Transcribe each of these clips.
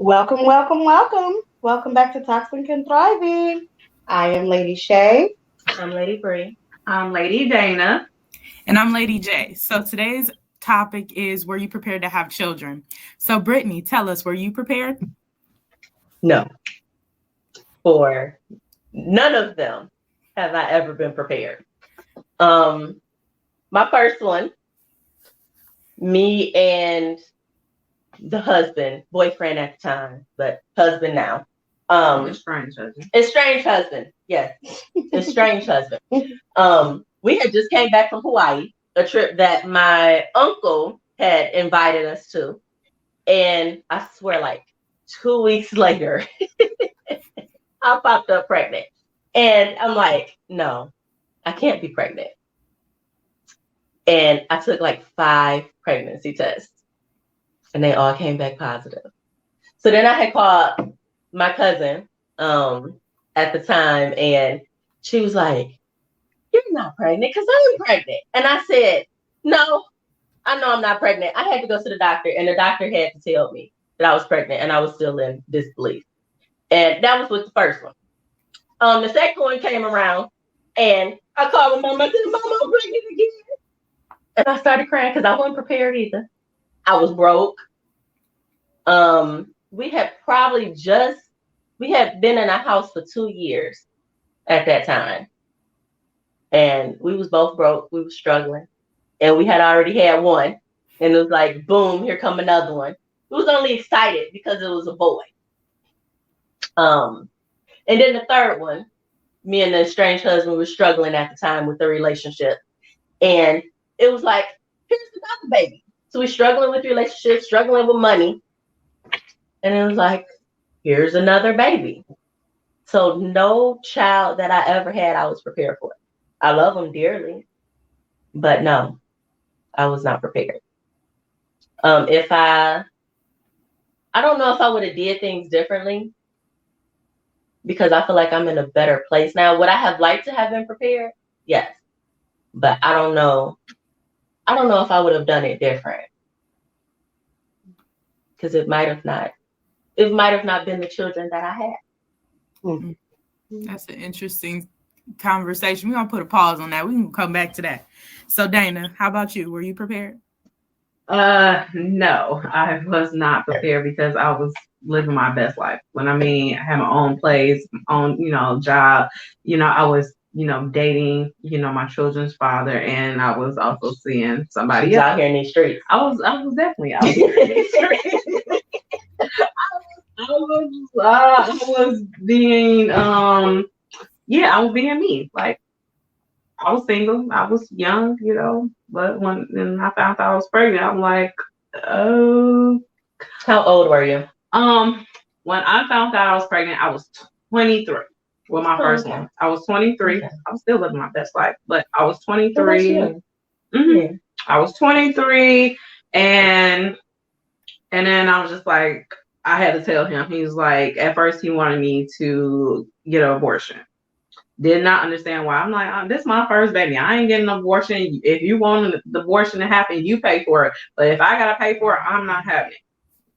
Welcome, welcome, welcome. Welcome back to Toxic and Thriving. I am Lady Shay. I'm Lady Bree. I'm Lady Dana. And I'm Lady J. So today's topic is, were you prepared to have children? So Brittany, tell us, were you prepared? No. For none of them have I ever been prepared. My first one, me and the husband, boyfriend at the time, but husband now. Estranged husband. Estranged husband. Yes. Estranged husband. We had just came back from Hawaii, a trip that my uncle had invited us to. And I swear, like 2 weeks later, I popped up pregnant. And I'm like, no, I can't be pregnant. And I took like 5 pregnancy tests and they all came back positive. So then I had called my cousin at the time and she was like, you're not pregnant because I'm pregnant. And I said, no, I know I'm not pregnant. I had to go to the doctor and the doctor had to tell me that I was pregnant and I was still in disbelief. And that was with the first one. The second one came around and I called my mom. I said, Mom, I'm pregnant again. And I started crying because I wasn't prepared either. I was broke. We had been in a house for 2 years at that time. And we was both broke. We were struggling. And we had already had one. And it was like, boom, here come another one. We was only excited because it was a boy. And then the third one, me and the estranged husband were struggling at the time with the relationship. And it was like, here's another baby. So we're struggling with relationships, struggling with money. And it was like, here's another baby. So no child that I ever had, I was prepared for. I love them dearly. But no, I was not prepared. I don't know if I would have did things differently because I feel like I'm in a better place now. Would I have liked to have been prepared? Yes. But I don't know. I don't know if I would have done it different. Because it might have not been the children that I had. Mm-hmm. That's an interesting conversation. We're going to put a pause on that. We can come back to that. So Dana, how about you? Were you prepared? No, I was not prepared because I was living my best life. When I had my own place, own, job, I was, dating, my children's father, and I was also seeing somebody else out here in these streets. I was definitely out here in these streets. I was being, I was being me. Like, I was single, I was young, but when I found out I was pregnant, I'm like, oh. How old were you? When I found out I was pregnant, I was 23 with my first one. I was 23. Okay. I was still living my best life, but I was 23. Yeah. I was 23, and then I was just like, I had to tell him. He was like, at first he wanted me to get an abortion. Did not understand why. I'm like, this is my first baby. I ain't getting an abortion. If you want the abortion to happen, you pay for it. But if I gotta pay for it, I'm not having it.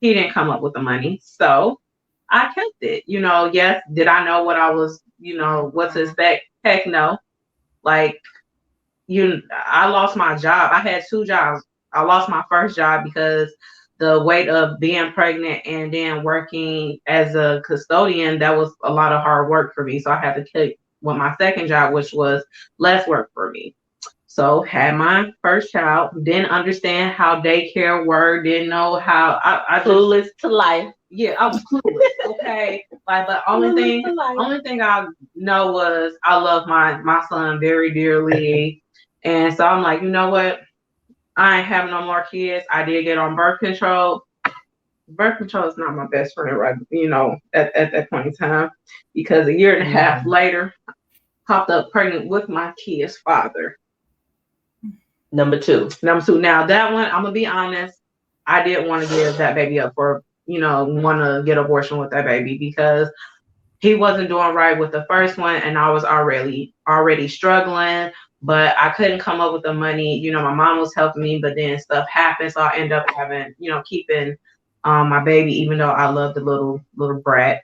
He didn't come up with the money, so I kept it. Yes. Did I know what I was? What to expect? Heck no. Like, I lost my job. I had 2 jobs. I lost my first job because the weight of being pregnant and then working as a custodian, that was a lot of hard work for me. So I had to take with my second job, which was less work for me. So had my first child, didn't understand how daycare worked, didn't know how I clueless to life. Yeah, I was clueless. Okay. But only thing I know was I love my son very dearly. And so I'm like, you know what? I ain't having no more kids. I did get on birth control. Birth control is not my best friend, right? At that point in time, because a year and a half later, popped up pregnant with my kid's father. Number two. Now that one, I'm gonna be honest, I didn't want to give that baby up for, want to get abortion with that baby because he wasn't doing right with the first one, and I was already struggling. But I couldn't come up with the money. My mom was helping me, but then stuff happened, so I ended up having, keeping my baby, even though I love the little brat.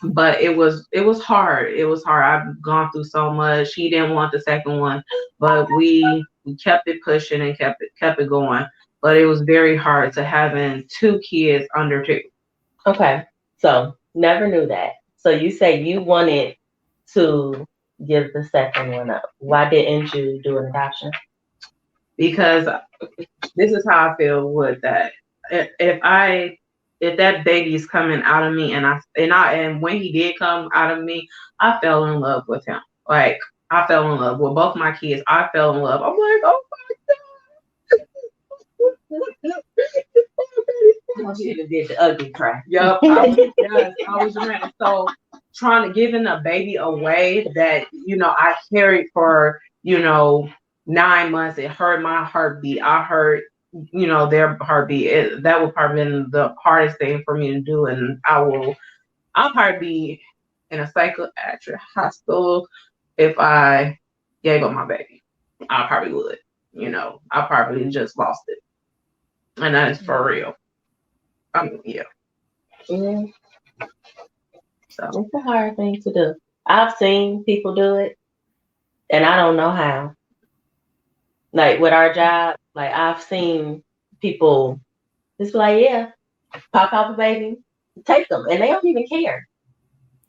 But it was hard. It was hard. I've gone through so much. He didn't want the second one, but we kept it pushing and kept it going. But it was very hard to having 2 kids under 2. Okay, so never knew that. So you say you wanted to give the second one up. Why didn't you do an adoption? Because this is how I feel with that. If that baby is coming out of me, and when he did come out of me, I fell in love with him. Like, I fell in love with both my kids. I fell in love. I'm like, oh my God. She even did the ugly cry. Yup. I was ready. So trying to giving a baby away that, I carried for, 9 months, it hurt my heartbeat. I heard, their heartbeat. That would probably been the hardest thing for me to do. And I'll probably be in a psychiatric hospital if I gave up my baby. I probably would. I probably just lost it. And that is for real. Yeah. Yeah. So it's a hard thing to do. I've seen people do it, and I don't know how. Like with our job, like I've seen people just be like, yeah, pop out the baby, take them, and they don't even care.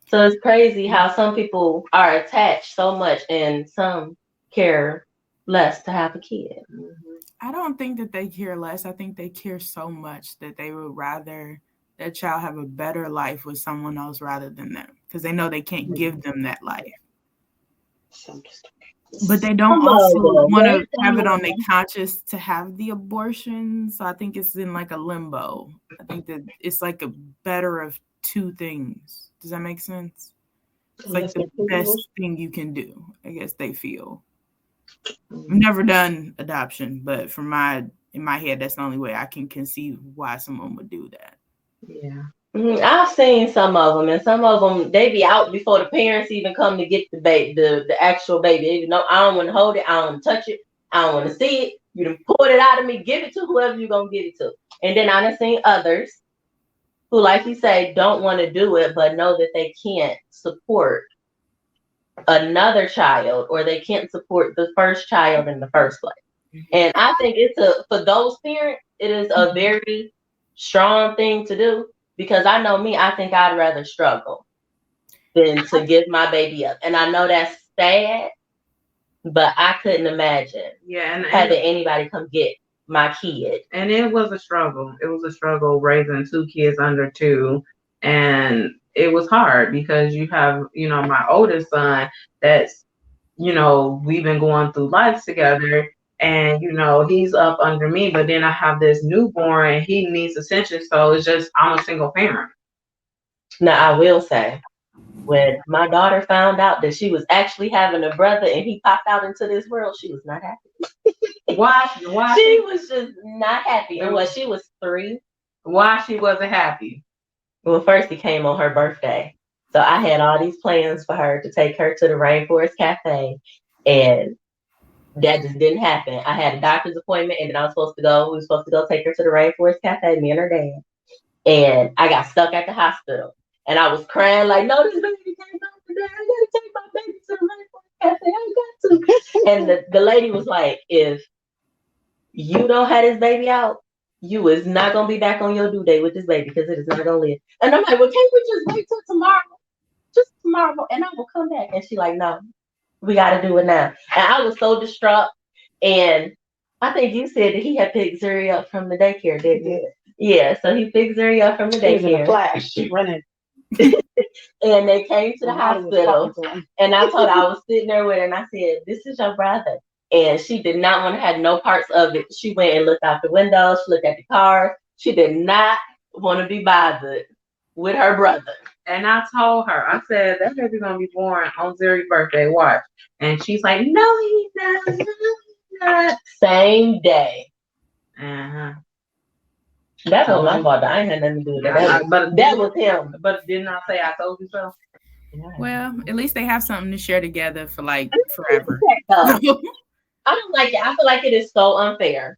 So it's crazy how some people are attached so much and some care less to have a kid. I don't think that they care less. I think they care so much that they would rather that child have a better life with someone else rather than them, because they know they can't give them that life. But they don't also want to have it on their conscience to have the abortion. So I think it's in like a limbo. I think that it's like a better of 2 things. Does that make sense? It's like the best thing you can do, I guess they feel. I've never done adoption, but in my head, that's the only way I can conceive why someone would do that. Yeah. I've seen some of them, and some of them, they be out before the parents even come to get the baby, the actual baby. Even though I don't want to hold it, I don't want to touch it, I don't want to see it. You done pulled it out of me, give it to whoever you're going to give it to. And then I've seen others who, like you say, don't want to do it, but know that they can't support another child, or they can't support the first child in the first place. And I think for those parents, it is a very strong thing to do, because I know me, I think I'd rather struggle than to give my baby up. And I know that's sad, but I couldn't imagine having anybody come get my kid. And it was a struggle. It was a struggle raising 2 kids under 2. And it was hard because you have, my oldest son that's, we've been going through life together, and, he's up under me, but then I have this newborn and he needs attention. So it's just, I'm a single parent. Now, I will say, when my daughter found out that she was actually having a brother and he popped out into this world, she was not happy. Why? She was just not happy. And she was 3. Why she wasn't happy? Well, first he came on her birthday. So I had all these plans for her to take her to the Rainforest Cafe, and that just didn't happen. I had a doctor's appointment, and then we were supposed to go take her to the Rainforest Cafe, me and her dad. And I got stuck at the hospital, and I was crying like, no, this baby can't go today. I gotta take my baby to the Rainforest Cafe. I got to. And the lady was like, if you don't have this baby out, you is not gonna be back on your due date with this baby, because it is not gonna live. And I'm like, well, can't we just wait till tomorrow? Just tomorrow, and I will come back. And she like, no, we got to do it now. And I was so distraught. And I think you said that he had picked Zuri up from the daycare, didn't you? Yeah, so he picked Zuri up from the daycare. He was in a flash, running. And they came to the hospital. And I told her, I was sitting there with her, and I said, this is your brother. And she did not want to have no parts of it. She went and looked out the window. She looked at the cars. She did not want to be bothered with her brother. And I told her, I said, that baby's going to be born on Zuri's birthday. Watch. And she's like, no, he's not. No, he's not. Same day. Uh-huh. That was my fault. I ain't had nothing to do with that. That was him. But didn't I say I told you so? Well, at least they have something to share together for like forever. I don't like it. I feel like it is so unfair,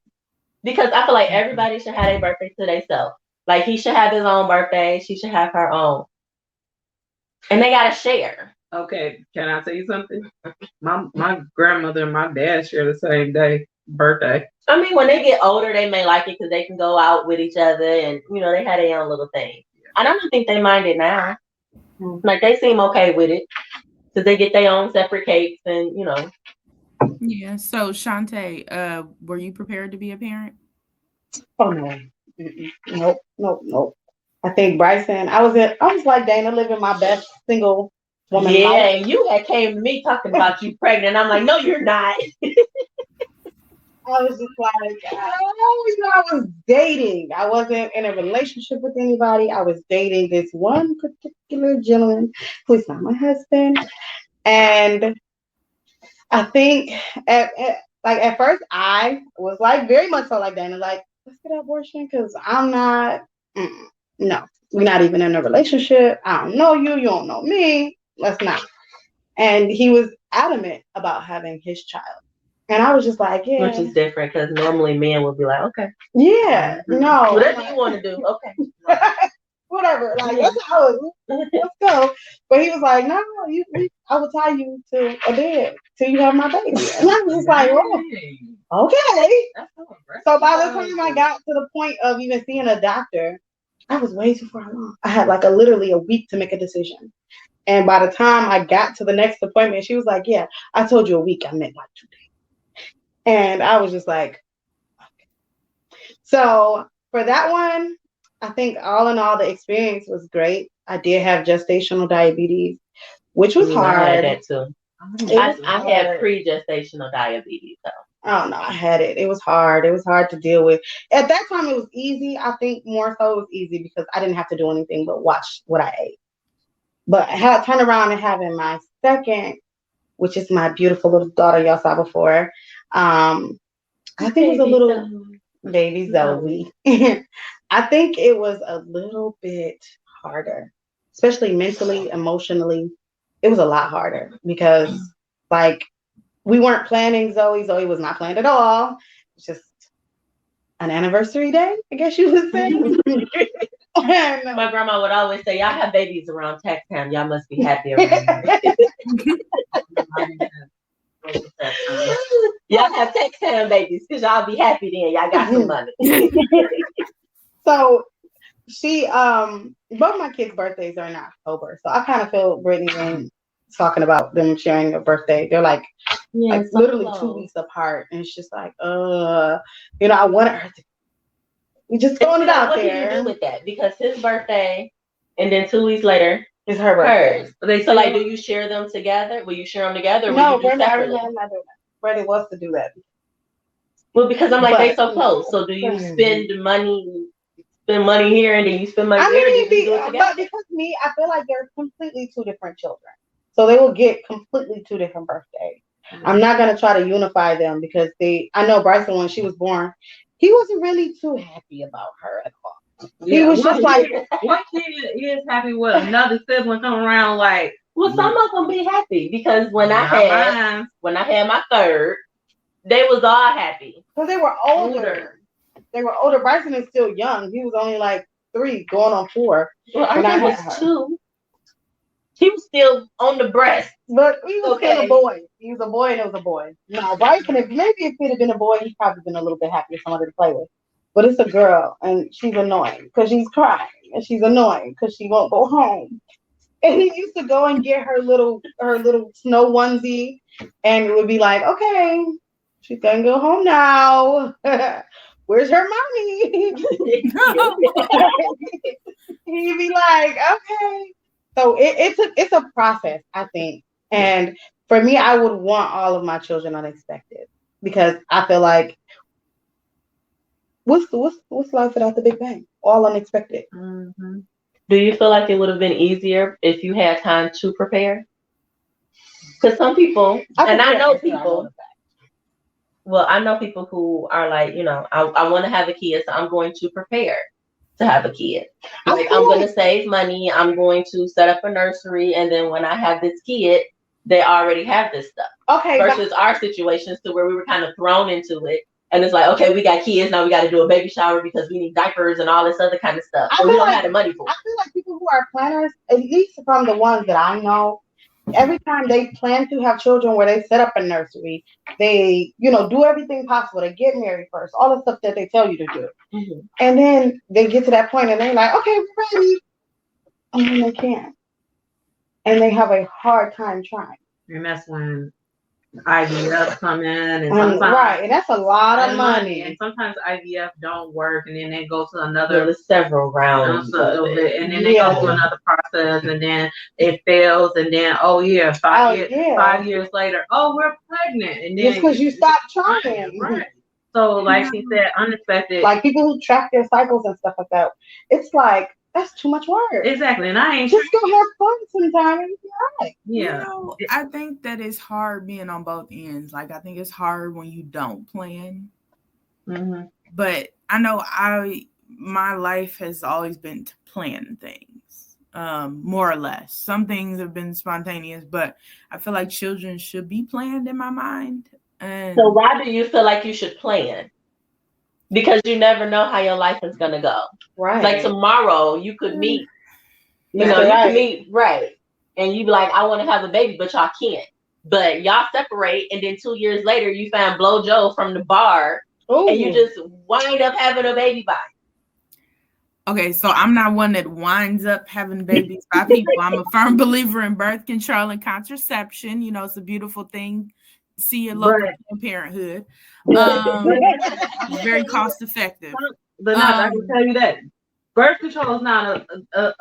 because I feel like everybody should have their birthday to themselves. Like he should have his own birthday. She should have her own. And they gotta share. Okay, can I tell you something? My grandmother and my dad share the same day birthday. I mean, when they get older, they may like it because they can go out with each other and, you know, they had their own little thing. I don't think they mind it now. Like, they seem okay with it because they get their own separate cakes and, you know. Yeah. So, Shantae, were you prepared to be a parent? Oh, no. Nope. I think Bryson, I was like Dana, living my best single woman life. Yeah, and you had came to me talking about you pregnant. I'm like, no, you're not. I was just like, I was dating. I wasn't in a relationship with anybody. I was dating this one particular gentleman who is not my husband. And I think at first I was like very much so like Dana, like, let's get an abortion because I'm not, no, we're not even in a relationship. I don't know you. You don't know me. Let's not. And he was adamant about having his child. And I was just like, yeah. Which is different because normally men will be like, okay. Yeah, no. Whatever you want to do, okay. Whatever. Like, that's how it was. Let's go. But he was like, no, I will tie you to a bed till you have my baby. And I was just like, oh, okay. So by the time I got to the point of even seeing a doctor, I was way too far along. I had like literally a week to make a decision. And by the time I got to the next appointment, she was like, yeah, I told you a week. I meant like 2 days. And I was just like, okay. So for that one, I think all in all, the experience was great. I did have gestational diabetes, which was hard. I had that too. I had pre-gestational diabetes though. Oh no, I had it. It was hard. It was hard to deal with. At that time, it was easy. I think more so it was easy because I didn't have to do anything but watch what I ate. But I had turned around and having my second, which is my beautiful little daughter y'all saw before. I think it was a little baby Zoe. I think it was a little bit harder, especially mentally, emotionally. It was a lot harder because like we weren't planning Zoe. Zoe was not planned at all. It's just an anniversary day, I guess you would say. And my grandma would always say, y'all have babies around tax time. Y'all must be happy around y'all have tax time babies because y'all be happy then. Y'all got some money. So she, both my kids' birthdays are in October. So I kind of feel Brittany when talking about them sharing a birthday. They're like literally close. 2 weeks apart. And it's just like, I wanted her to. We just throwing it out there. What do you do with that? Because his birthday and then 2 weeks later is her birthday. Hers. So like, do you share them together? Will you share them together? Or no, Brenda, I'm not doing that. Brenda wants to do that. Well, because I'm like, they so close. So do you spend money here and then you spend money there? And you do it together? But because me, I feel like they're completely 2 different children. So they will get completely 2 different birthdays. I'm not going to try to unify them because I know Bryson, when she was born, he wasn't really too happy about her at all. He was just like, one kid is happy with another sibling coming around like, well, some of them be happy because when I had my third, they was all happy. Because they were older. They were older. Bryson is still young. He was only like 3 going on 4. Well, I was 2. He was still on the breast. But he was still a boy. He was a boy and it was a boy. Now, Bryson, if it had been a boy, he'd probably been a little bit happier, somebody to play with. But it's a girl, and she's annoying because she's crying, and she's annoying because she won't go home. And he used to go and get her little snow onesie, and it would be like, okay, she's gonna go home now. Where's her mommy? He'd be like, okay. So it's a process, I think. And for me, I would want all of my children unexpected because I feel like what's life without the Big Bang? All unexpected. Mm-hmm. Do you feel like it would have been easier if you had time to prepare? Because some people, I know people who are like, I want to have a kid, so I'm going to prepare to have a kid. Like, I'm going to save money. I'm going to set up a nursery. And then when I have this kid, they already have this stuff. Okay. Versus our situations to where we were kind of thrown into it And it's like, okay, we got kids, now we got to do a baby shower because we need diapers and all this other kind of stuff. So we don't have the money for it. I feel like people who are planners, at least from the ones that I know, every time they plan to have children where they set up a nursery, they, do everything possible. They get married first, all the stuff that they tell you to do. Mm-hmm. And then they get to that point and they're like, okay, we're ready. And then they can't. And they have a hard time trying. And that's when IVF come in, and sometimes, right, and that's a lot of money. And sometimes IVF don't work, and then they go to another several rounds of it, and then they go through another process, and then it fails, and then 5 years later, we're pregnant, and then just because you stopped trying, right? So, like she said, unexpected. Like people who track their cycles and stuff like that, it's like that's too much work. Exactly, and I ain't just go have fun sometime and be right. Yeah, I think that it's hard being on both ends. Like I think it's hard when you don't plan. Mm-hmm. But I know my life has always been to plan things, more or less. Some things have been spontaneous, but I feel like children should be planned in my mind. And so why do you feel like you should plan? Because you never know how your life is gonna go. Right. Like tomorrow, you could meet. You can meet, right? And you be like, I want to have a baby, but y'all can't. But y'all separate, and then 2 years later, you find Blow Joe from the bar, and you just wind up having a baby by. Okay, so I'm not one that winds up having babies by people. I'm a firm believer in birth control and contraception. It's a beautiful thing. See your local Parenthood. Very cost effective. But I can tell you that birth control is not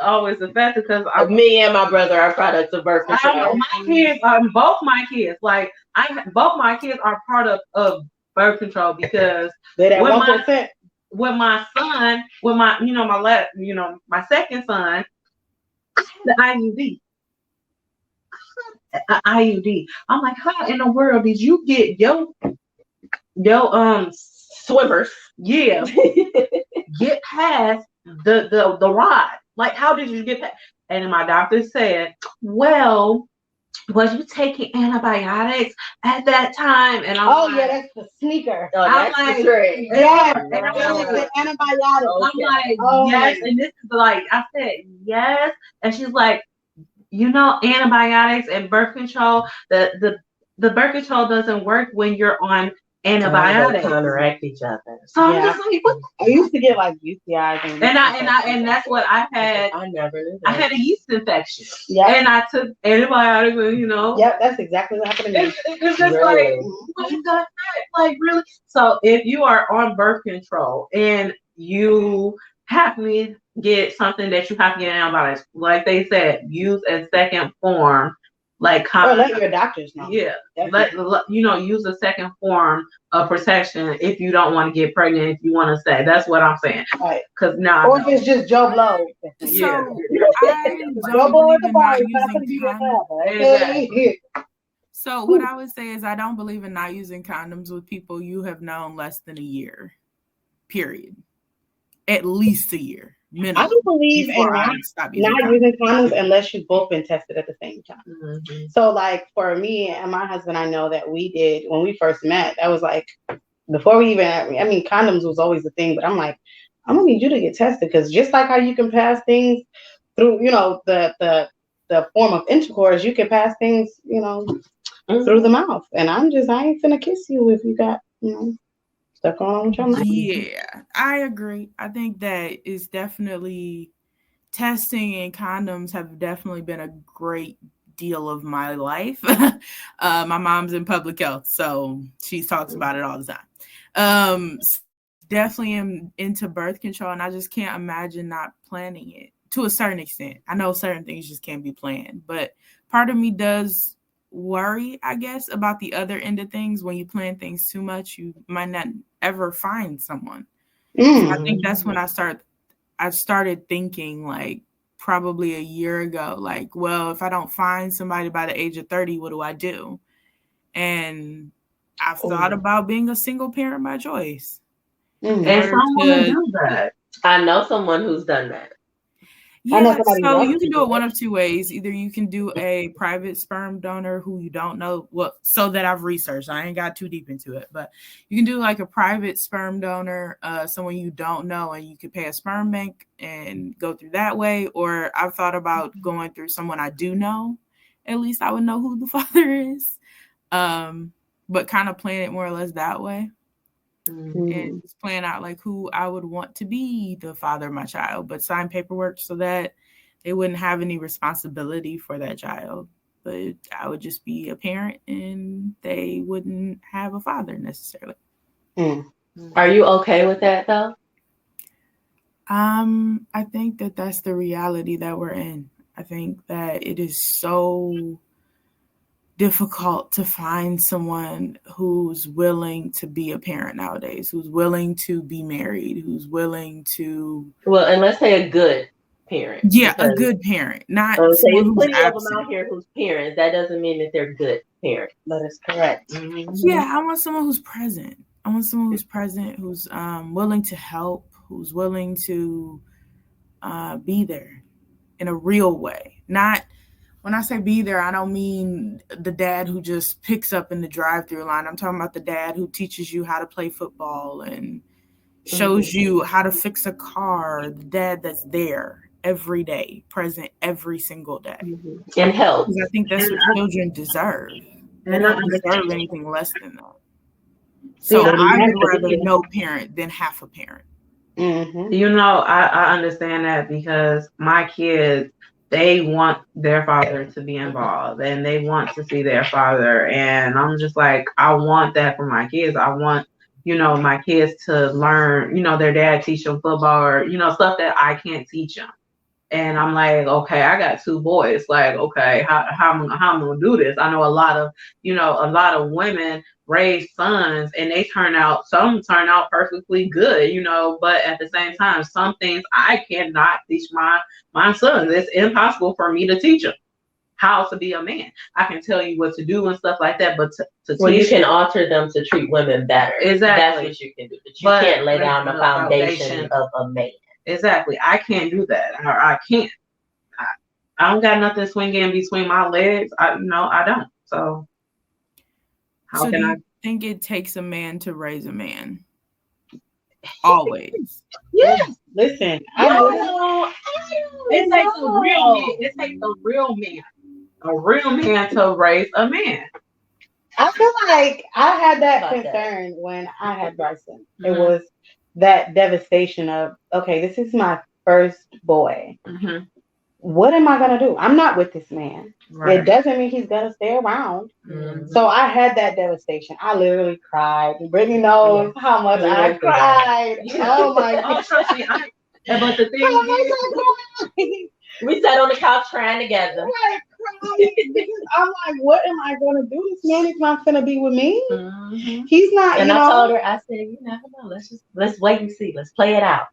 always effective because me and my brother are products of birth control. My kids, both my kids, both my kids are part of birth control because with my son, my second son, the IUD. IUD. I'm like, how in the world did you get your swimmers? Yeah, get past the rod. Like, how did you get past? And then my doctor said, well, was you taking antibiotics at that time? And I'm that's the sneaker. I'm like, yes, and I'm like the antibiotics. I'm like, yes, and this is like, I said yes, and she's like, antibiotics and birth control, the birth control doesn't work when you're on antibiotics. They counteract each other. So I'm just like, what? I used to get like UTIs and that's what I had. I never knew that. I had a yeast infection. Yeah. And I took antibiotics and Yep, that's exactly what happened to me. It's just like, what is that? Like, really? So if you are on birth control and you happily get something that you have to get antibiotics, like they said, use a second form, like or let your doctors know. Yeah, use a second form of protection if you don't want to get pregnant. If you want to say, that's what I'm saying. Right. Because now, or if it's just Joe Blow. Yeah. So what I would say is I don't believe in not using condoms with people you have known less than a year. Period. At least a year. Minimum, I don't believe in not using condoms unless you've both been tested at the same time. Mm-hmm. So like for me and my husband, I know that we did when we first met, that was like before we even, condoms was always a thing, but I'm like, I'm gonna need you to get tested because just like how you can pass things through, the form of intercourse, you can pass things, through the mouth. And I ain't finna kiss you if you got, stuff going on with your mouth. Yeah, I agree. I think that is definitely testing and condoms have definitely been a great deal of my life. My mom's in public health, so she talks about it all the time. Definitely am into birth control, and I just can't imagine not planning it to a certain extent. I know certain things just can't be planned, but part of me does worry, I guess, about the other end of things. When you plan things too much, you might not ever find someone. So I think that's when I started thinking, like, probably a year ago, like, well, if I don't find somebody by the age of 30, what do I do? And I've thought about being a single parent by choice. And someone do that. I know someone who's done that. I know Yeah, somebody so wants you can to do it one of two ways. Either you can do a private sperm donor who you don't know, well, so that I've researched. I ain't got too deep into it, but you can do like a private sperm donor, someone you don't know, and you could pay a sperm bank and go through that way. Or I've thought about going through someone I do know. At least I would know who the father is. But kind of plan it more or less that way. And just plan out like who I would want to be the father of my child, but sign paperwork so that they wouldn't have any responsibility for that child. But I would just be a parent and they wouldn't have a father necessarily. Are you okay with that though? I think that that's the reality that we're in. I think that it is so difficult to find someone who's willing to be a parent nowadays, who's willing to be married, who's willing to. Well, and let's say a good parent. Yeah, a good parent, not so someone there's who's plenty absent. of them out here who's parents. That doesn't mean that they're good parents. That is correct. Yeah, I want someone who's present. I want someone who's present, who's willing to help, who's willing to be there in a real way. Not. When I say be there, I don't mean the dad who just picks up in the drive-through line. I'm talking about the dad who teaches you how to play football and shows you how to fix a car. The dad that's there every day, present every single day. And help. Because I think that's what children deserve. They don't deserve anything less than that. So I would rather no parent than half a parent. You know, I understand that because my kids, they want their father to be involved and they want to see their father. And I'm just like, I want that for my kids. I want, you know, my kids to learn, you know, their dad teach them football or, you know, stuff that I can't teach them. And I'm like, okay, I got 2 boys. Like, okay, how am I gonna do this? I know a lot of women raise sons and some turn out perfectly good, you know, but at the same time, some things I cannot teach my sons. It's impossible for me to teach them how to be a man. I can tell you what to do and stuff like that, but you can alter them to treat women better. Exactly. That's what you can do. But you can't lay down the foundation of a man. Exactly. I can't do that. Or I can't. I don't got nothing swinging between my legs. I don't. So how can I think it takes a man to raise a man? Always. Yes. Listen, it takes a real man. It takes a real man to raise a man. I feel like I had that concern when I had Bryson. It was that devastation of, okay, this is my first boy. What am I going to do? I'm not with this man. Right. It doesn't mean he's going to stay around. So I had that devastation. I literally cried. Brittany knows how much I cried. Oh my God. But the thing is, we sat on the couch crying together. Right, crying, because I'm like, what am I going to do? This man is not going to be with me. He's not. And I told her, I said, you never know. Let's wait and see. Let's play it out.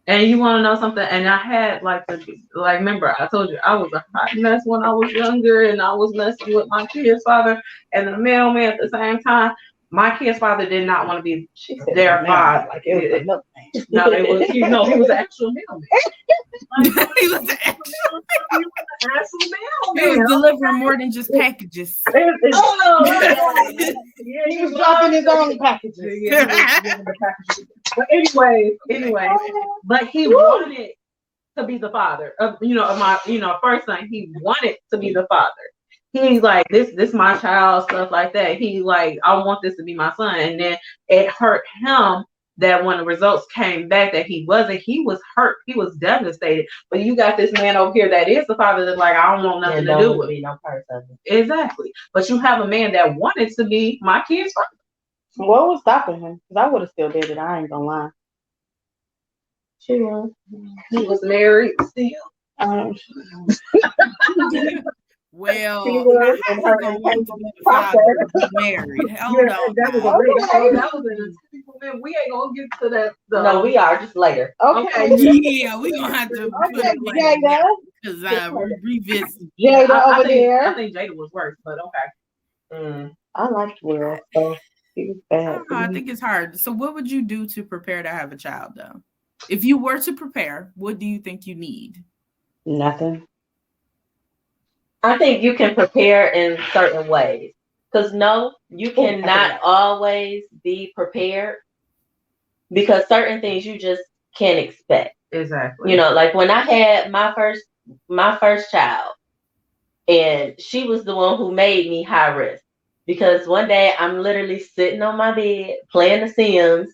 And you want to know something? And I had remember, I told you I was a hot mess when I was younger, and I was messing with my kid's father and the mailman at the same time. My kid's father did not want to be their father. Like it was a milk man. No, it was he was an actual mailman. He was an actual mailman. He was delivering more than just packages. He was dropping his own packages. But anyway, but he wanted to be the father of my first son. He wanted to be the father. He's like, this my child, stuff like that. He like, I want this to be my son. And then it hurt him that when the results came back that he wasn't, he was hurt. He was devastated. But you got this man over here that is the father that's like, I don't want nothing to do with it. No part of it. Exactly. But you have a man that wanted to be my kid's father. What was stopping him? Because I would have still did it. I ain't gonna lie. He was married still. Well, how you gonna want to be the father to be married? Hold on. That was a typical man. We ain't gonna get to that. No, we are just later. Okay. Yeah, we gonna have to put it later because I revisit Jada over there. I think Jada was worse, but okay. I liked Will, so he was bad. I think it's hard. So, what would you do to prepare to have a child, though? If you were to prepare, what do you think you need? Nothing. I think you can prepare in certain ways. Because no, you cannot always be prepared because certain things you just can't expect. Exactly. You know, like when I had my first child, and she was the one who made me high risk. Because one day I'm literally sitting on my bed playing The Sims,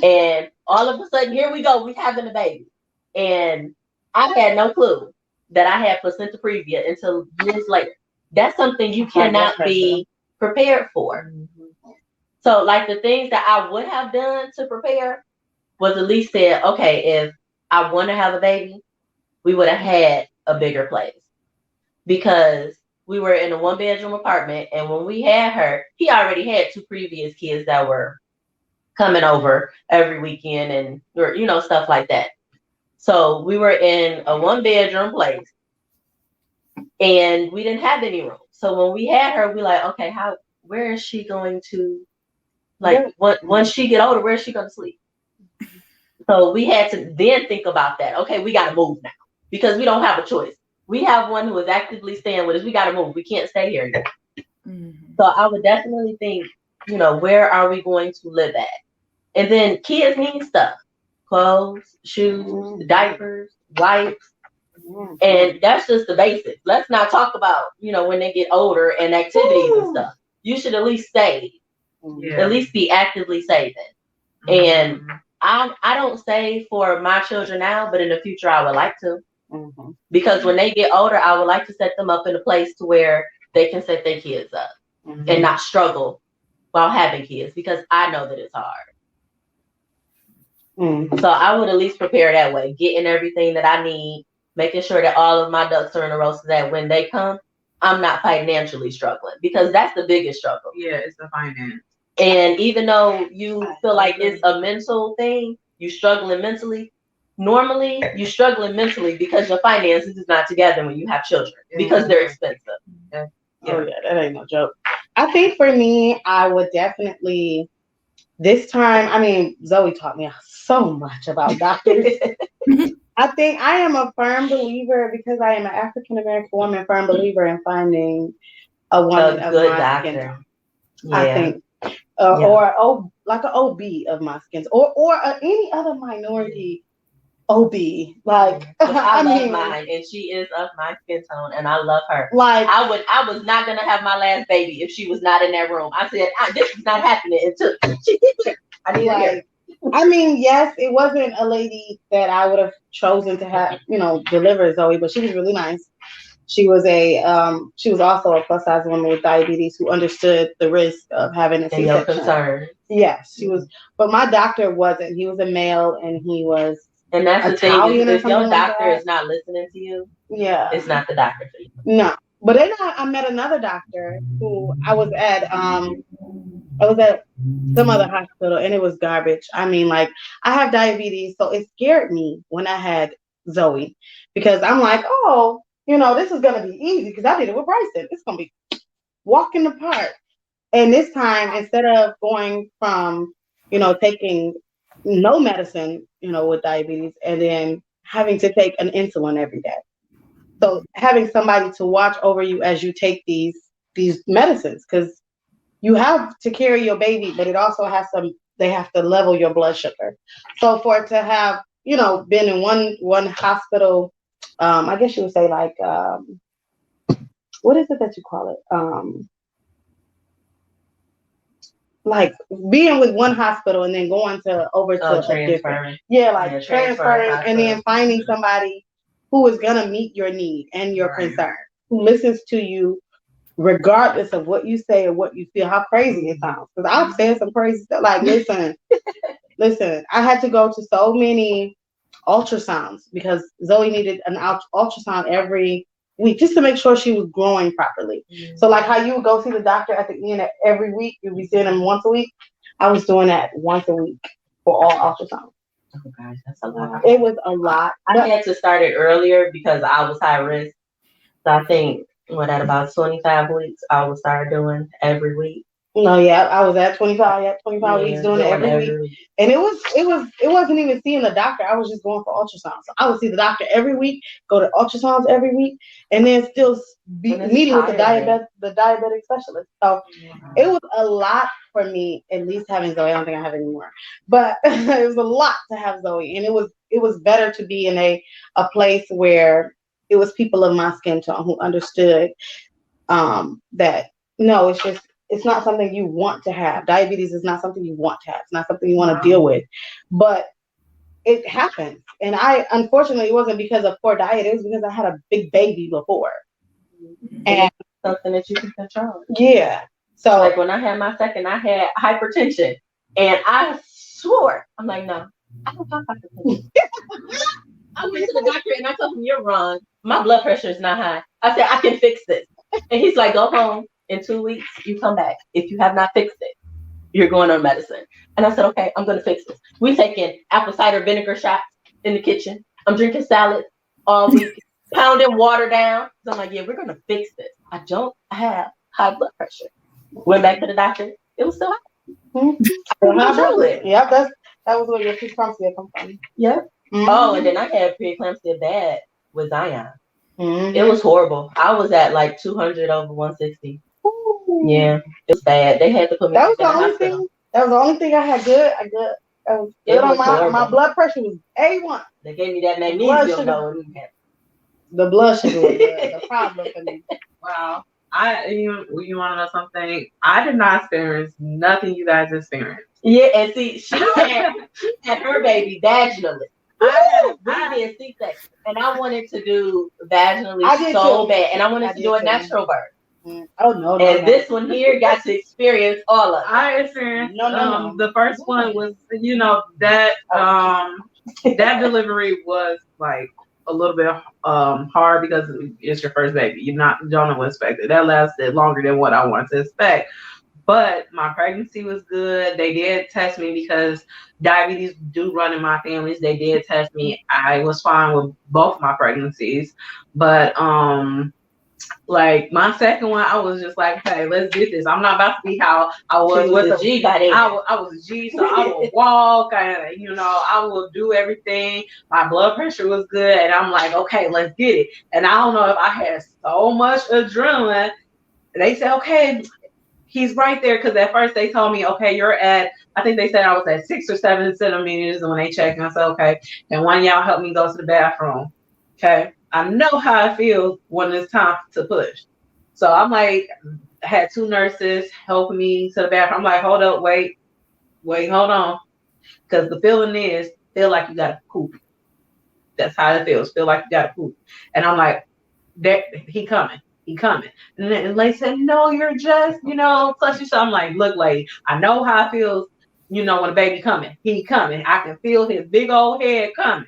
and all of a sudden, here we go, we having a baby. And I had no clue that I had placenta previa until years later. That's something you cannot be prepared for. So, like the things that I would have done to prepare was at least said, okay, if I want to have a baby, we would have had a bigger place. Because we were in a 1-bedroom apartment, and when we had her, he already had 2 previous kids that were coming over every weekend and, or, you know, stuff like that. So we were in a 1-bedroom place, and we didn't have any room. So when we had her, we like, okay, where is she going to, like, once she get older, where is she going to sleep? So we had to then think about that. Okay, we got to move now because we don't have a choice. We have one who is actively staying with us. We got to move. We can't stay here anymore. Mm-hmm. So I would definitely think, you know, where are we going to live at? And then kids need stuff. Clothes, shoes, diapers, wipes. And that's just the basics. Let's not talk about, you know, when they get older and activities and stuff. You should at least save. Yeah. At least be actively saving. And I don't save for my children now, but in the future I would like to. Because when they get older, I would like to set them up in a place to where they can set their kids up and not struggle while having kids, because I know that it's hard. So I would at least prepare that way, getting everything that I need, making sure that all of my ducks are in a row so that when they come, I'm not financially struggling, because that's the biggest struggle. Yeah, it's the finance. And even though you feel like it's a mental thing, you're struggling mentally. Normally, you're struggling mentally because your finances is not together when you have children, because they're expensive. Yeah. Oh yeah, that ain't no joke. I think for me, I would definitely this time. I mean, Zoe taught me so much about doctors. I think I am a firm believer, because I am an African American woman, firm believer in finding a woman of my skin tone. Yeah. I think, or like an OB of my skin, or any other minority. OB, like I love mine, and she is of my skin tone, and I love her. Like I was not gonna have my last baby if she was not in that room. I said, this is not happening until she gets here. I need her. I mean, yes, it wasn't a lady that I would have chosen to have, you know, deliver Zoe, but she was really nice. She was she was also a plus size woman with diabetes who understood the risk of having a C-section. And your concern. Yes, she was, but my doctor wasn't. He was a male, and he was. And that's the thing, if your doctor is not listening to you, it's not the doctor for you. No. But then I met another doctor who I was at some other hospital, and it was garbage. I mean, like, I have diabetes, so it scared me when I had Zoe, because I'm like, oh, you know, this is gonna be easy because I did it with Bryson. It's gonna be walk in the park. And this time, instead of going from, you know, taking no medicine, you know, with diabetes, and then having to take an insulin every day. So having somebody to watch over you as you take these medicines, because you have to carry your baby, but it also they have to level your blood sugar. So for it to have, you know, been in one hospital, I guess you would say, like, what is it that you call it? Like being with one hospital and then going over to a different, transferring, and then finding somebody who is gonna meet your need and your concern, who listens to you regardless of what you say or what you feel, how crazy it sounds. Because I've said some crazy stuff. Like, listen, I had to go to so many ultrasounds because Zoe needed an ultrasound every week just to make sure she was growing properly. So like how you would go see the doctor at the end of every week, you'd be seeing him once a week. I was doing that once a week for all ultrasounds. Oh gosh, that's a lot. It was a lot. I had to start it earlier because I was high risk. So I think at about 25 weeks, I would start doing every week. No, yeah, I was at 25. Yeah, 25 weeks doing it every week, and it wasn't even seeing the doctor. I was just going for ultrasounds. So I would see the doctor every week, go to ultrasounds every week, and then still be meeting with the diabetic specialist. So it was a lot for me, at least having Zoe. I don't think I have any more, but it was a lot to have Zoe, and it was better to be in a place where it was people of my skin tone who understood that no, it's not something you want to have. Diabetes is not something you want to have. It's not something you want to deal with, but it happens. And unfortunately, it wasn't because of poor diet. It was because I had a big baby before, and something that you can control. Yeah. So like when I had my second, I had hypertension, and I swore, I'm like, no, I don't have hypertension. I went to the doctor and I told him, you're wrong. My blood pressure is not high. I said, I can fix this. And he's like, go home. In 2 weeks, you come back. If you have not fixed it, you're going on medicine. And I said, okay, I'm going to fix this. We taking apple cider vinegar shots in the kitchen. I'm drinking salad all week, pounding water down. So I'm like, yeah, we're going to fix this. I don't have high blood pressure. Went back to the doctor. It was still high. Mm-hmm. Yeah, that was where your preeclampsia come from. Yeah. Mm-hmm. Oh, and then I had preeclampsia bad with Zion. Mm-hmm. It was horrible. I was at like 200 over 160. Ooh. Yeah, it was bad. They had to put me in the hospital. That was the only thing I had good. I was good on my blood pressure was A1. They gave me that magnesium though. The blood sugar was the problem for me. Wow. You want to know something? I did not experience nothing you guys experienced. Yeah, and see, she had her baby vaginally. I did C-section, and I wanted to do vaginally so bad, and I wanted to do a natural birth. Oh no! And this one here got to experience all of it. I experienced. No. The first one was, that that delivery was like a little bit hard because it's your first baby. You don't know what to expect. That lasted longer than what I wanted to expect. But my pregnancy was good. They did test me because diabetes do run in my families. They did test me. I was fine with both my pregnancies. But like my second one, I was just like, hey, let's get this. I'm not about to be how I was with a G. I was a G, so I would walk and I would do everything. My blood pressure was good, and I'm like, okay, let's get it. And I don't know if I had so much adrenaline. They said, okay, he's right there, because at first they told me, okay, you're at, I think they said I was at 6 or 7 centimeters, and when they checked, and I said, okay, and one of y'all help me go to the bathroom. Okay, I know how it feels when it's time to push. So I'm like, I had 2 nurses helping me to the bathroom. I'm like, hold up, wait, hold on, because the feeling is, feel like you gotta poop. That's how it feels. Feel like you gotta poop. And I'm like, he coming. And then they said, no, you're just, such and so. I'm like, look, lady, I know how it feels, when a baby coming. He coming. I can feel his big old head coming.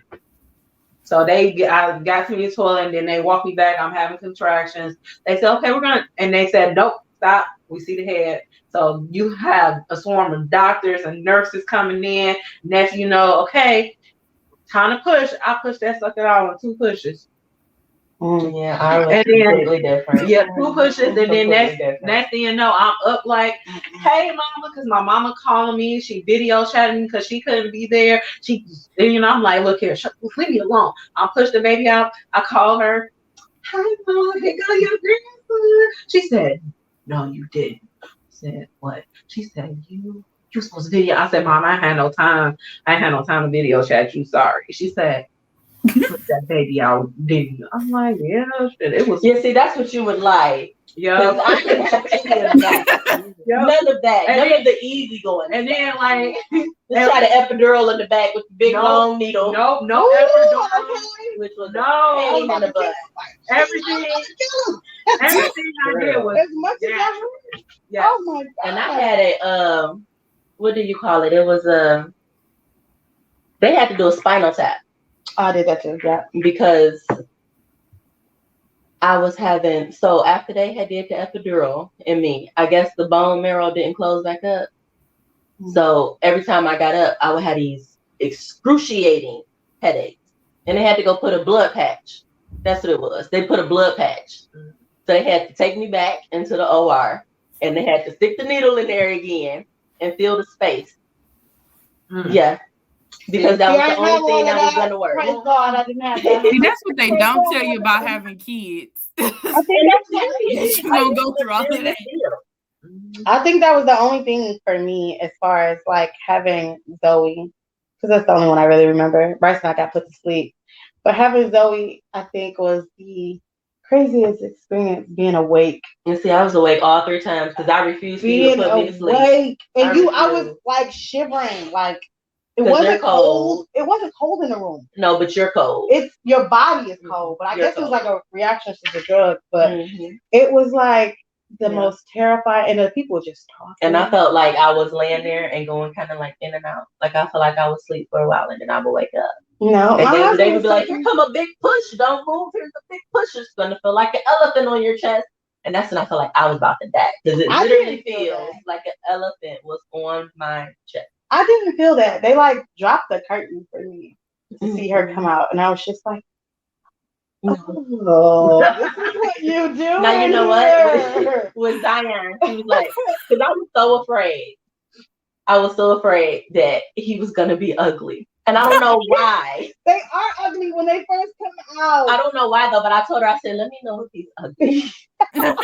So I got to the toilet, and then they walked me back. I'm having contractions. They said, okay, and they said, nope, stop. We see the head. So you have a swarm of doctors and nurses coming in. Next, okay, time to push. I pushed that sucker out on 2 pushes. Yeah, I was completely different. Yeah, 2 pushes, and then next thing you know, I'm up like, hey, mama, because my mama calling me. She video chatting me because she couldn't be there. I'm like, look here, leave me alone. I pushed the baby out. I called her. Hi, mom, here go your grandson. She said, no, you didn't. I said, what? She said, you supposed to video. I said, mom, I had no time. I had no time to video chat you. Sorry. She said, put that baby out, didn't you? I'm like, yeah, shit. It was. Yeah, see, that's what you would like. Yeah. I didn't have any of that. None of that. None of the easy going. And then, like, let's try the epidural in the back with the big long needle. No epidural. Which was pain in the butt. Everything I did was as much as I heard. Yeah. Oh my God. And I had a what do you call it? It was they had to do a spinal tap. I did that too, yeah. Because I was having, so after they had did the epidural in me, I guess the bone marrow didn't close back up. Mm-hmm. So every time I got up, I would have these excruciating headaches. And they had to go put a blood patch. That's what it was. They put a blood patch. Mm-hmm. So they had to take me back into the OR and they had to stick the needle in there again and fill the space. Yeah. Because that was the only thing that was going to work. Praise God, I didn't have that. See, that's what they don't tell you about having kids. I think You don't go through all of that. I think that was the only thing for me as far as like having Zoe, because that's the only one I really remember. Bryce and I got put to sleep, but having Zoe, I think, was the craziest experience, being awake. And see, I was awake all 3 times because I refused for you to put me to sleep. Awake, and I was like shivering, like it wasn't cold. It wasn't cold in the room. No, but you're cold. It's your body is cold, but I guess it was like a reaction to the drug. But it was like the most terrifying, and the people just talking. And I felt like I was laying there and going kind of like in and out. Like I felt like I would sleep for a while and then I would wake up. No, and they would be like, "Here come a big push! Don't move! Here's a big push! It's gonna feel like an elephant on your chest." And that's when I felt like I was about to die because it literally feels like an elephant was on my chest. I didn't feel that. They like dropped the curtain for me to see her come out, and I was just like, "Oh, this is what you do." Now you know what? With Zion, he was like, because I was so afraid. I was so afraid that he was gonna be ugly, and I don't know why. They are ugly when they first come out. I don't know why though, but I told her, I said, "Let me know if he's ugly." I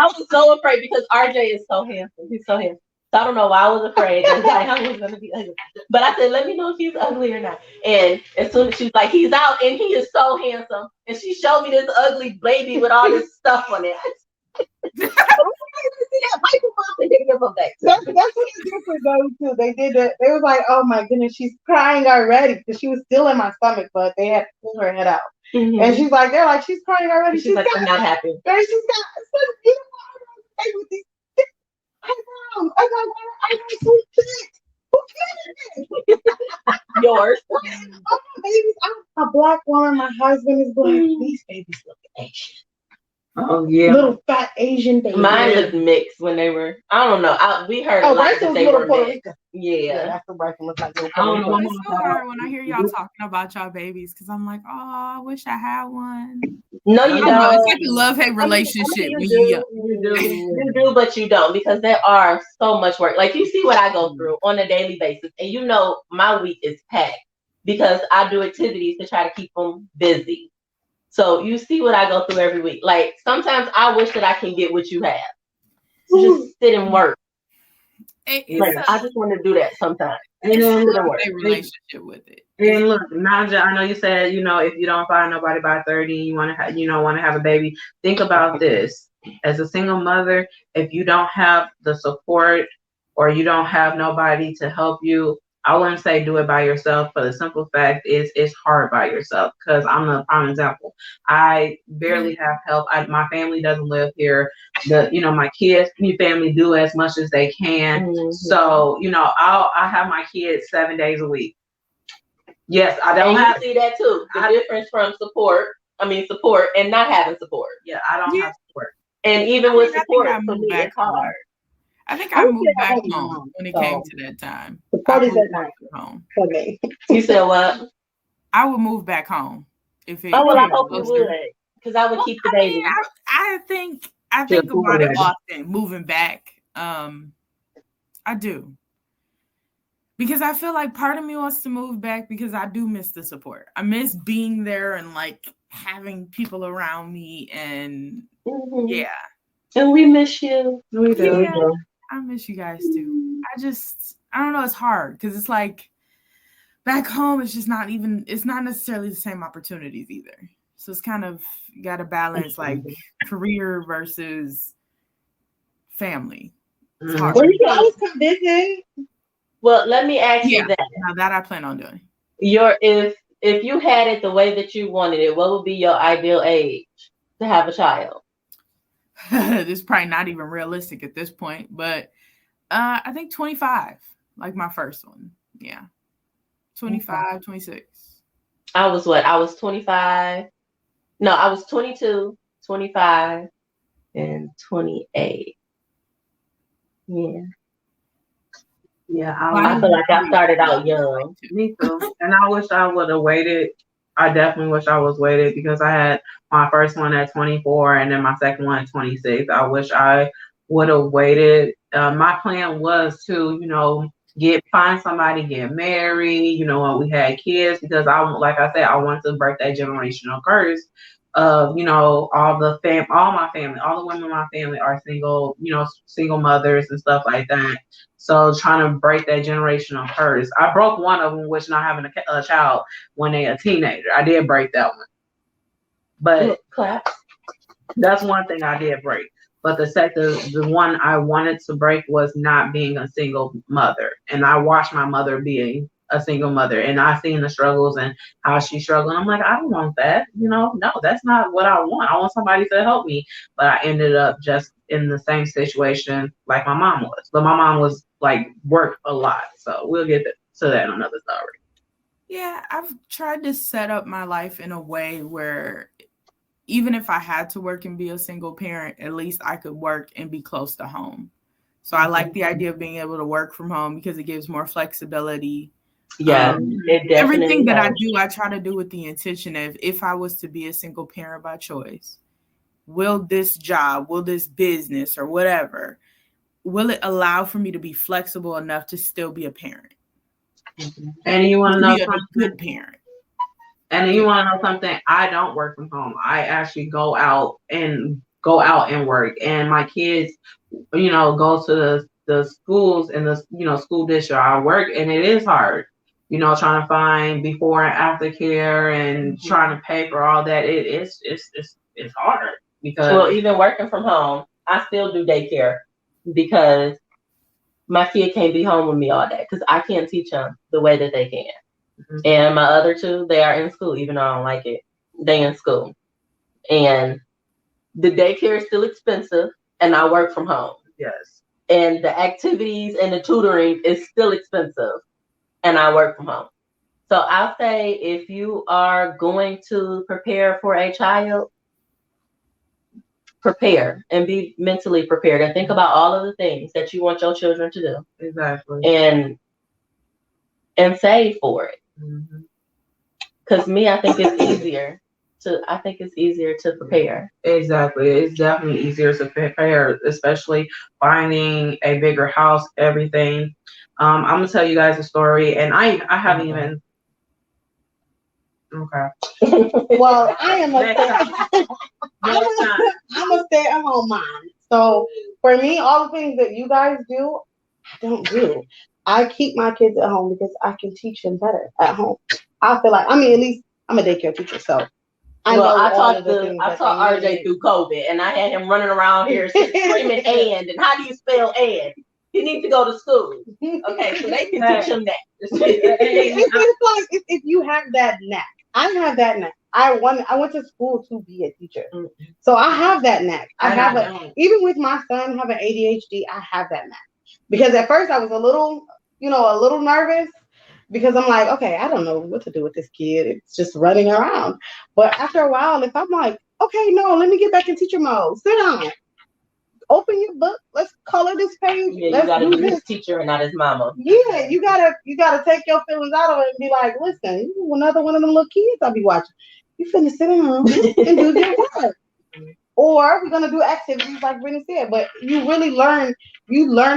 was so afraid because RJ is so handsome. He's so handsome. So I don't know why I was afraid that Zion was gonna be ugly. But I said, "Let me know if he's ugly or not." And as soon as she was like, "He's out," and he is so handsome, and she showed me this ugly baby with all this stuff on it. That's what they did for Zoe too. They did that. They was like, "Oh my goodness, she's crying already," because she was still in my stomach, but they had to pull her head out. And she's like, "They're like, she's crying already." She's like, "I'm not happy." And she's got such beautiful with these eyebrows. I got sweet kids. Who cares? Yours. Oh, babies. I'm a black woman. My husband is black. These babies look Asian. Oh yeah, little fat Asian baby. Mine looked mixed when they were. I don't know. We heard a lot that they were mixed. Yeah, that's what Bryson looks like. It's so hard when I hear y'all talking about y'all babies because I'm like, oh, I wish I had one. No, you don't. It's like a love-hate relationship. You do, but you don't, because there are so much work. Like you see what I go through on a daily basis, and you know my week is packed because I do activities to try to keep them busy. So you see what I go through every week. Like sometimes I wish that I can get what you have. Just sit and work. I just want to do that sometimes. And then a relationship with it. And look, Naja, I know you said, if you don't find nobody by 30, you want to have a baby. Think about this. As a single mother, if you don't have the support or you don't have nobody to help you, I wouldn't say do it by yourself, but the simple fact is it's hard by yourself, because I'm a prime example. I barely have help. My family doesn't live here. My kids, family do as much as they can. Mm-hmm. So, I have my kids 7 days a week. Yes, I don't have to see that too. The difference from support and not having support. Yeah, I don't have support. And even with support, for me, it's hard. I think I moved back home when it came to that time. Home. Okay. You said what? I would move back home if it. I hope you would, because I would keep the baby. I think about it often, moving back. I do, because I feel like part of me wants to move back because I do miss the support. I miss being there and like having people around me, and yeah. And we miss you. We do. Yeah. I miss you guys too. I don't know. It's hard because it's like back home, it's not necessarily the same opportunities either. So it's kind of, you got to balance like career versus family. It's hard. Well, you can always come visit. Well, let me ask you that. Now that I plan on doing. If you had it the way that you wanted it, what would be your ideal age to have a child? This is probably not even realistic at this point, but I think 25, like my first one. Yeah. 25, 26. I was what? I was 25. No, I was 22, 25, and 28. Yeah. Yeah. I feel like I started out young. Me too. And I wish I would have waited. I definitely wish I was waited, because I had my first one at 24 and then my second one at 26. I wish I would have waited. My plan was to, find somebody, get married, when we had kids, because like I said, I wanted to break that generational curse of, all my family, all the women in my family are single, single mothers and stuff like that. So trying to break that generational curse. I broke one of them, which not having a child when they're a teenager. I did break that one. But clap. That's one thing I did break. But the one I wanted to break was not being a single mother. And I watched my mother being a single mother, and I seen the struggles and how she struggled. I'm like, I don't want that. No, that's not what I want. I want somebody to help me. But I ended up just in the same situation like my mom was. But my mom was like worked a lot. So we'll get to that in another story. Yeah, I've tried to set up my life in a way where even if I had to work and be a single parent, at least I could work and be close to home. So I like the idea of being able to work from home because it gives more flexibility. Yeah, everything that I do, I try to do with the intention of, if I was to be a single parent by choice, will this job, will this business or whatever, will it allow for me to be flexible enough to still be a parent? And you want to know be a good parent. And you want to know something? I don't work from home. I actually go out and work. And my kids, go to the schools and the, school district. I work, and it is hard, trying to find before and after care and trying to pay for all that. It's hard because even working from home, I still do daycare because my kid can't be home with me all day because I can't teach them the way that they can. Mm-hmm. And my other two, they are in school, even though I don't like it. They in school. And the daycare is still expensive, and I work from home. Yes. And the activities and the tutoring is still expensive, and I work from home. So I'll say, if you are going to prepare for a child, prepare and be mentally prepared and think about all of the things that you want your children to do. Exactly. And save for it. Because Mm-hmm. I think it's easier to prepare. Exactly. It's definitely easier to prepare, especially finding a bigger house, everything. I'm gonna tell you guys a story, and I haven't even. Okay. Well, I'm a stay-at-home mom. So for me, all the things that you guys do, I don't do. I keep my kids at home because I can teach them better at home. I feel like, at least I'm a daycare teacher, so I taught RJ through COVID, and I had him running around here screaming and how do you spell and? He needs to go to school. Okay, so they can teach him that. It's like if you have that knack. I have that knack. I went to school to be a teacher, so I have that knack. Even with my son having ADHD, I have that knack. Because at first I was a little nervous because I'm like, okay, I don't know what to do with this kid. It's just running around. But after a while, if I'm like, okay, no, let me get back in teacher mode. Sit down. Open your book. Let's color this page. Yeah, let's you gotta do be this. His teacher and not his mama. Yeah, you gotta take your feelings out of it and be like, listen, you another one of them little kids I'll be watching. You finna sit down and do your work. Or we're gonna do activities like Brittany said, but you really learn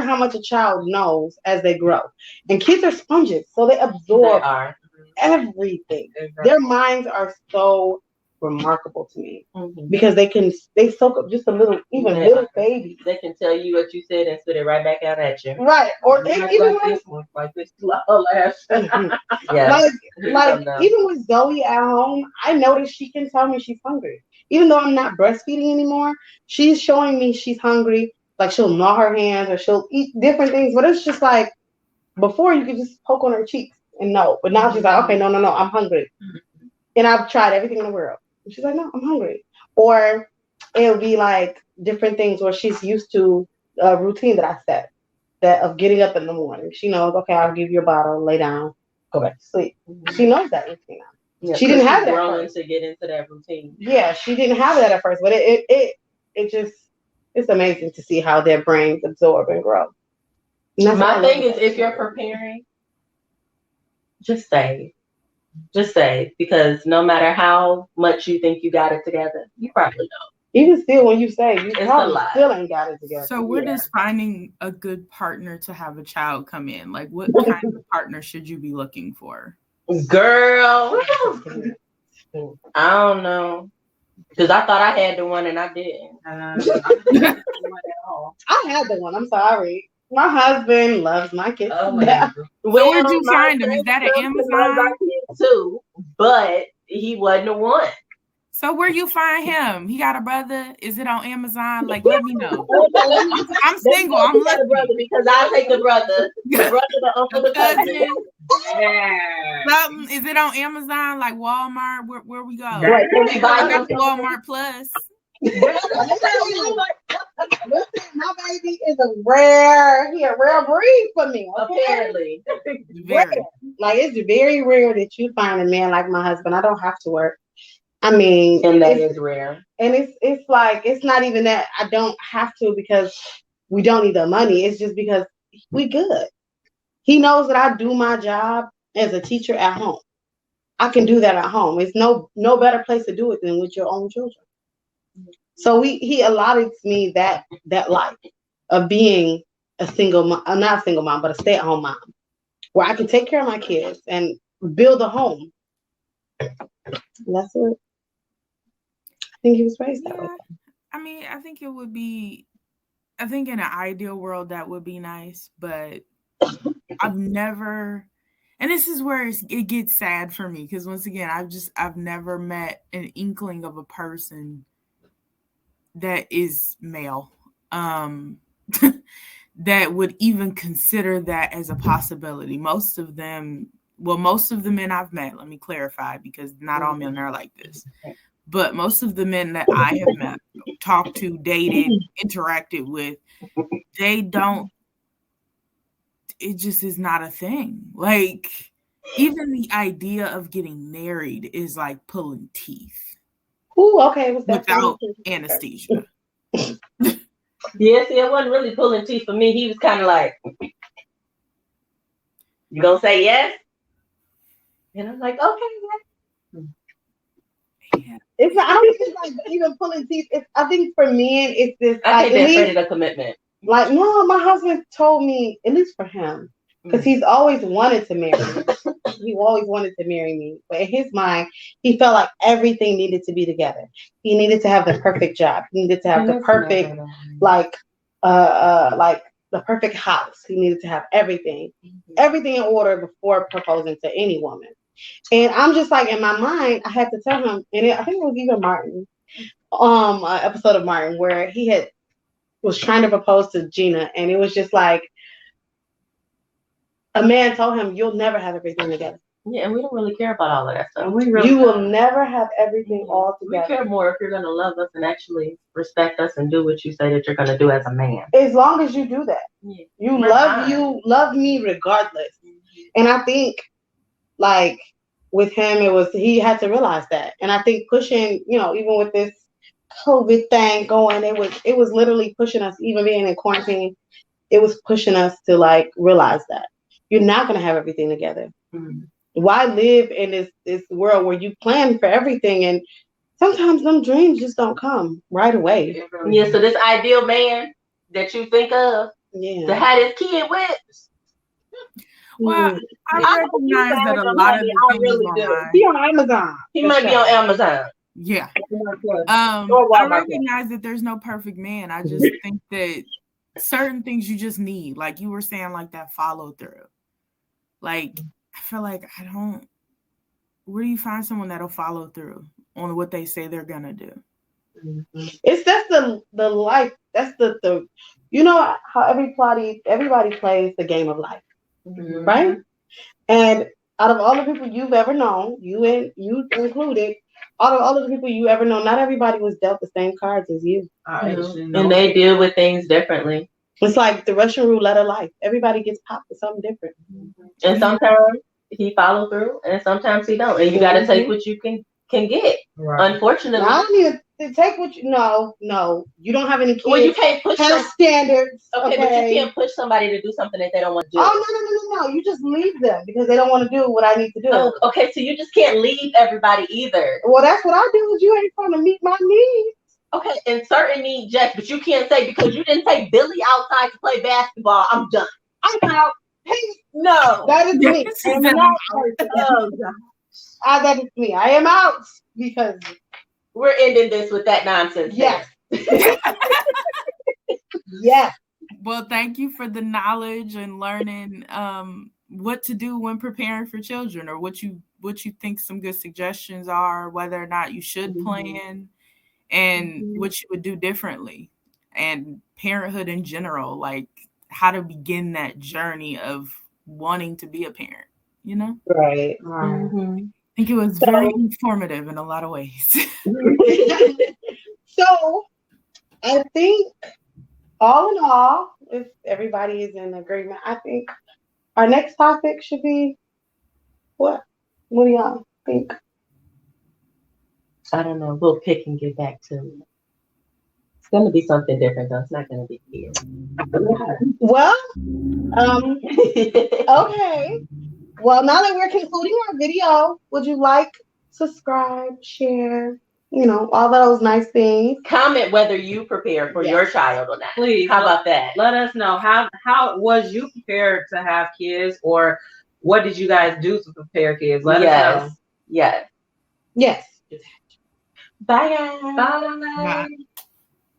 how much a child knows as they grow. And kids are sponges, so they absorb everything. Exactly. Their minds are so remarkable to me because they soak up just a little, little babies. They can tell you what you said and spit it right back out at you. Right. Or even like this laugh. Yeah. Like even with Zoe at home, I notice she can tell me she's hungry. Even though I'm not breastfeeding anymore, she's showing me she's hungry. Like she'll gnaw her hands or she'll eat different things. But it's just like before you could just poke on her cheeks and know. But now she's like, okay, no, I'm hungry. And I've tried everything in the world. And she's like, no, I'm hungry. Or it'll be like different things where she's used to a routine that I set of getting up in the morning. She knows, okay, I'll give you a bottle, lay down, go back to sleep. She knows that routine now. Yeah, she didn't have that growing to get into that routine. Yeah, she didn't have that at first, but it's amazing to see how their brains absorb and grow. And my thing is, if you're preparing, just save, because no matter how much you think you got it together, you probably don't. Even still, when you say you It's a probably lot. still ain't got it together. So where does finding a good partner to have a child come in? Like, what kind of partner should you be looking for? Girl, I don't know. Because I thought I had the one and I didn't. I had the one. I'm sorry. My husband loves my kids. Oh to death. Well, where'd you my find him? Is that an husband loves Amazon? our kids too, but he wasn't the one. So where you find him? He got a brother? Is it on Amazon? Like, let me know. I'm single. I'm He got a brother lucky. because I'll take the brother. The brother, the uncle, the cousin. Yeah. Something. Is it on Amazon? Like Walmart? Where we go? Right, can we buy I got him the Walmart Plus. Listen, my baby is a rare breed for me. Okay? Apparently. Very. Like, it's very rare that you find a man like my husband. I don't have to work. I mean, And that is rare. And it's like, it's not even that I don't have to because we don't need the money. It's just because we good. He knows that I do my job as a teacher at home. I can do that at home. It's no better place to do it than with your own children. So he allotted me that life of being a single mom, not a single mom, but a stay-at-home mom, where I can take care of my kids and build a home. And that's it. I think he was raised that way. I mean, I think in an ideal world that would be nice, but I've never, and this is where it gets sad for me because once again, I've never met an inkling of a person that is male, that would even consider that as a possibility. Most of the men I've met, let me clarify, because not all men are like this. But most of the men that I have met, talked to, dated, interacted with, they don't, it just is not a thing. Like, even the idea of getting married is like pulling teeth. Ooh, okay. Without anesthesia. Yeah, see, it wasn't really pulling teeth for me. He was kind of like, you gonna say yes? And I'm like, okay. Yeah. I don't think it's like even pulling teeth. I think for men, it's this. I think they're afraid of the commitment. Like, no, my husband told me, at least for him, because he's always wanted to marry me. He always wanted to marry me. But in his mind, he felt like everything needed to be together. He needed to have the perfect job. He needed to have the perfect, like the perfect house. He needed to have everything in order before proposing to any woman. And I'm just like, in my mind, I had to tell him, and I think it was even Martin, an episode of Martin where he was trying to propose to Gina, and it was just like a man told him, "You'll never have everything together." Yeah, and we don't really care about all of that stuff. You will never have everything all together. We care more if you're going to love us and actually respect us and do what you say that you're going to do as a man. As long as you do that, you love me regardless. And I think, like, with him, he had to realize that. And I think pushing, even with this COVID thing going, it was literally pushing us, even being in quarantine, it was pushing us to like realize that you're not going to have everything together. Mm-hmm. Why live in this world where you plan for everything and sometimes them dreams just don't come right away? Yeah, so this ideal man that you think of to have his kid with. Well, I recognize that a lot of the things online. He on Amazon. He might be on Amazon. Yeah. I recognize that there's no perfect man. I just think that certain things you just need, like you were saying, like that follow through. Like, I feel like where do you find someone that'll follow through on what they say they're gonna do? That's the life. That's the how everybody plays the game of life. Mm-hmm. Right? And out of all the people you've ever known, you included, out of all of the people you ever know, not everybody was dealt the same cards as you. And they deal with things differently. It's like the Russian roulette of life. Everybody gets popped with something different. Mm-hmm. And sometimes he follow through and sometimes he don't. And you got to take what you can get. Right. Unfortunately. I don't need to take what you, no, you don't have any kids. Well, you can't push have standards. Okay, but you can't push somebody to do something that they don't want to do. Oh, no. You just leave them because they don't want to do what I need to do. Oh, okay, so you just can't leave everybody either. Well, that's what I do. Is you ain't trying to meet my needs. Okay, and certain need Jess, but you can't say because you didn't take Billy outside to play basketball, I'm done. I'm out. Hey, No. that is me. Yes, I am I'm not out. person. Oh, God. That is me. I am out because We're ending this with that nonsense. yes. Yes. Well, thank you for the knowledge and learning what to do when preparing for children, or what you think some good suggestions are, whether or not you should plan, and what you would do differently, and parenthood in general, like how to begin that journey of wanting to be a parent, you know? Right. Mhm. I think it was very informative in a lot of ways. So I think all in all, if everybody is in agreement, I think our next topic should be what? What do y'all think? I don't know. We'll pick and get back to it. It's going to be something different, though. It's not going to be here. Well, okay. Well, now that we're concluding our video, would you like, subscribe, share, all those nice things? Comment whether you prepare for your child or not. Please. How about that? Let us know how was you prepared to have kids, or what did you guys do to prepare kids? Let us know. Yes. Yes. Bye, guys. Bye. Bye.